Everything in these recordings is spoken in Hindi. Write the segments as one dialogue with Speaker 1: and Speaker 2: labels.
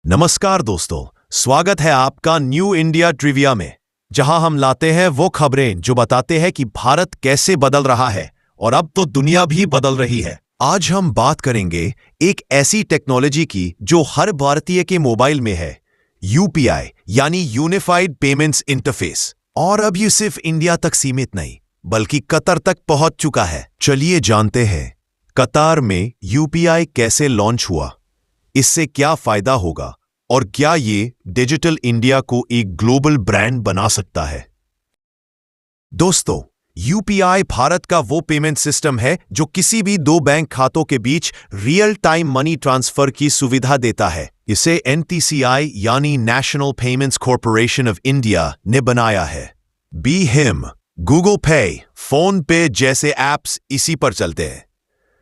Speaker 1: नमस्कार दोस्तों, स्वागत है आपका न्यू इंडिया ट्रिविया में, जहां हम लाते हैं वो खबरें जो बताते हैं कि भारत कैसे बदल रहा है और अब तो दुनिया भी बदल रही है। आज हम बात करेंगे एक ऐसी टेक्नोलॉजी की जो हर भारतीय के मोबाइल में है, यूपीआई यानी यूनिफाइड पेमेंट्स इंटरफेस। और अब ये सिर्फ इंडिया तक सीमित नहीं बल्कि कतर तक पहुंच चुका है। चलिए जानते हैं कतार में यूपीआई कैसे लॉन्च हुआ, इससे क्या फायदा होगा और क्या ये डिजिटल इंडिया को एक ग्लोबल ब्रांड बना सकता है। दोस्तों, यूपीआई भारत का वो पेमेंट सिस्टम है जो किसी भी दो बैंक खातों के बीच रियल टाइम मनी ट्रांसफर की सुविधा देता है। इसे एनपीसीआई यानी national payments corporation of India ने बनाया है। भीम, गूगल पे, फोन पे जैसे ऐप्स इसी पर चलते हैं।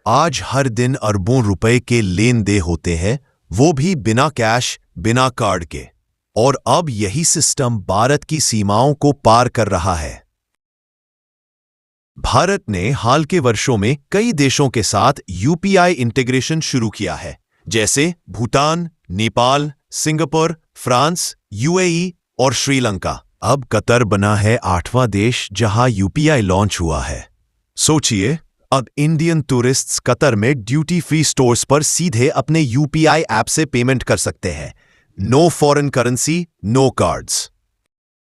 Speaker 1: आज हर दिन अरबों रुपए के लेन देन होते हैं, वो भी बिना कैश, बिना कार्ड के। और अब यही सिस्टम भारत की सीमाओं को पार कर रहा है। भारत ने हाल के वर्षों में कई देशों के साथ यूपीआई इंटीग्रेशन शुरू किया है, जैसे Bhutan, Nepal, Singapore, France, UAE और श्रीलंका। अब कतर बना है 8वां देश जहां यूपीआई लॉन्च हुआ है। सोचिए, अब इंडियन टूरिस्ट्स कतर में ड्यूटी फ्री स्टोर्स पर सीधे अपने यूपीआई ऐप से पेमेंट कर सकते हैं। No foreign currency, no cards.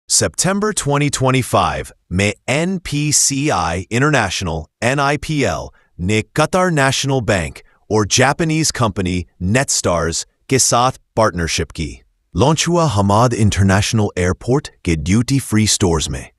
Speaker 1: सितंबर 2025 में एनपीसीआई इंटरनेशनल (NIPL) ने कतर नेशनल बैंक और जापानीज कंपनी नेटस्टार्स के साथ पार्टनरशिप की। लॉन्च हुआ हमाद इंटरनेशनल एयरपोर्ट के ड्यूटी फ्री स्टोर्स में।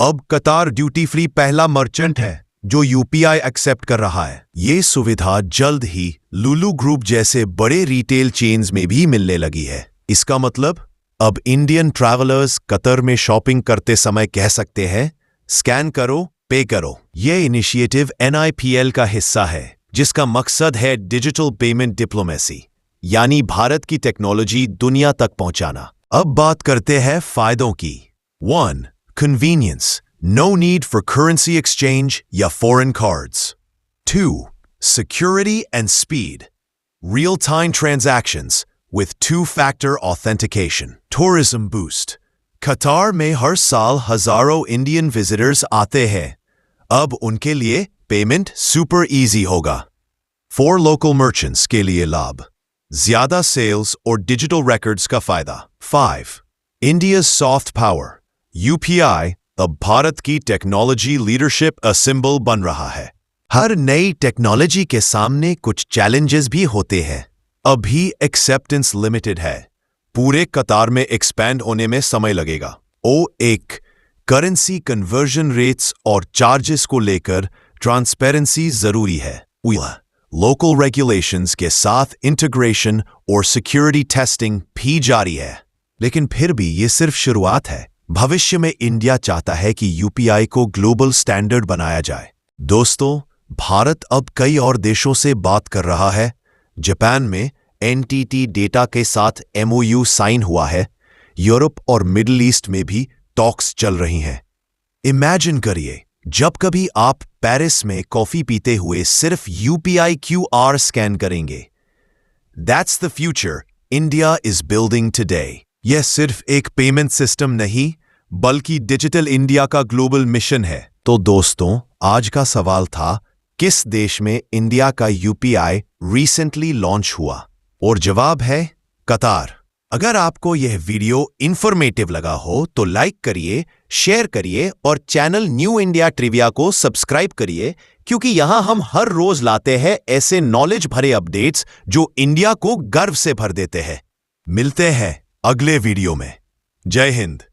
Speaker 1: अब कतार ड्यूटी फ्री पहला मर्चेंट है जो यूपीआई एक्सेप्ट कर रहा है। ये सुविधा जल्द ही लुलु ग्रुप जैसे बड़े रिटेल चेन्स में भी मिलने लगी है। इसका मतलब अब इंडियन ट्रैवलर्स कतर में शॉपिंग करते समय कह सकते हैं, स्कैन करो, पे करो। ये इनिशिएटिव NIPL का हिस्सा है, जिसका मकसद है डिजिटल पेमेंट डिप्लोमेसी, यानी भारत की टेक्नोलॉजी दुनिया तक पहुंचाना। अब बात करते हैं फायदों की। 1. Convenience. No need for currency exchange या foreign cards. 2. Security and speed. Real-time transactions with two-factor authentication. Tourism boost. कतार में हर साल हजारों इंडियन विजिटर्स आते हैं। अब उनके लिए पेमेंट सुपर इजी होगा। For local merchants के लिए लाभ, ज्यादा सेल्स और डिजिटल रिकॉर्ड्स का फायदा। 5. India's soft power. UPI अब भारत की टेक्नोलॉजी लीडरशिप का सिंबल बन रहा है। हर नई टेक्नोलॉजी के सामने कुछ चैलेंजेस भी होते हैं। अभी एक्सेप्टेंस लिमिटेड है, पूरे कतार में एक्सपैंड होने में समय लगेगा। एक, करेंसी कन्वर्जन रेट्स और चार्जेस को लेकर ट्रांसपेरेंसी जरूरी है। लोकल रेगुलेशंस के साथ इंटीग्रेशन और सिक्योरिटी टेस्टिंग भी जारी है। लेकिन फिर भी ये सिर्फ शुरुआत है। भविष्य में इंडिया चाहता है कि यूपीआई को ग्लोबल स्टैंडर्ड बनाया जाए। दोस्तों, भारत अब कई और देशों से बात कर रहा है। जापान में NTT डेटा के साथ MOU साइन हुआ है। यूरोप और मिडिल ईस्ट में भी टॉक्स चल रही हैं। इमेजिन करिए, जब कभी आप पेरिस में कॉफी पीते हुए सिर्फ यूपीआई QR स्कैन करेंगे। That's the future India is building today. यह सिर्फ एक पेमेंट सिस्टम नहीं बल्कि डिजिटल इंडिया का ग्लोबल मिशन है। तो दोस्तों, आज का सवाल था, किस देश में इंडिया का यूपीआई रिसेंटली लॉन्च हुआ? और जवाब है कतार। अगर आपको यह वीडियो इंफॉर्मेटिव लगा हो तो लाइक करिए, शेयर करिए और चैनल न्यू इंडिया ट्रिविया को सब्सक्राइब करिए, क्योंकि यहां हम हर रोज लाते हैं ऐसे नॉलेज भरे अपडेट्स जो इंडिया को गर्व से भर देते हैं। मिलते हैं अगले वीडियो में। जय हिंद।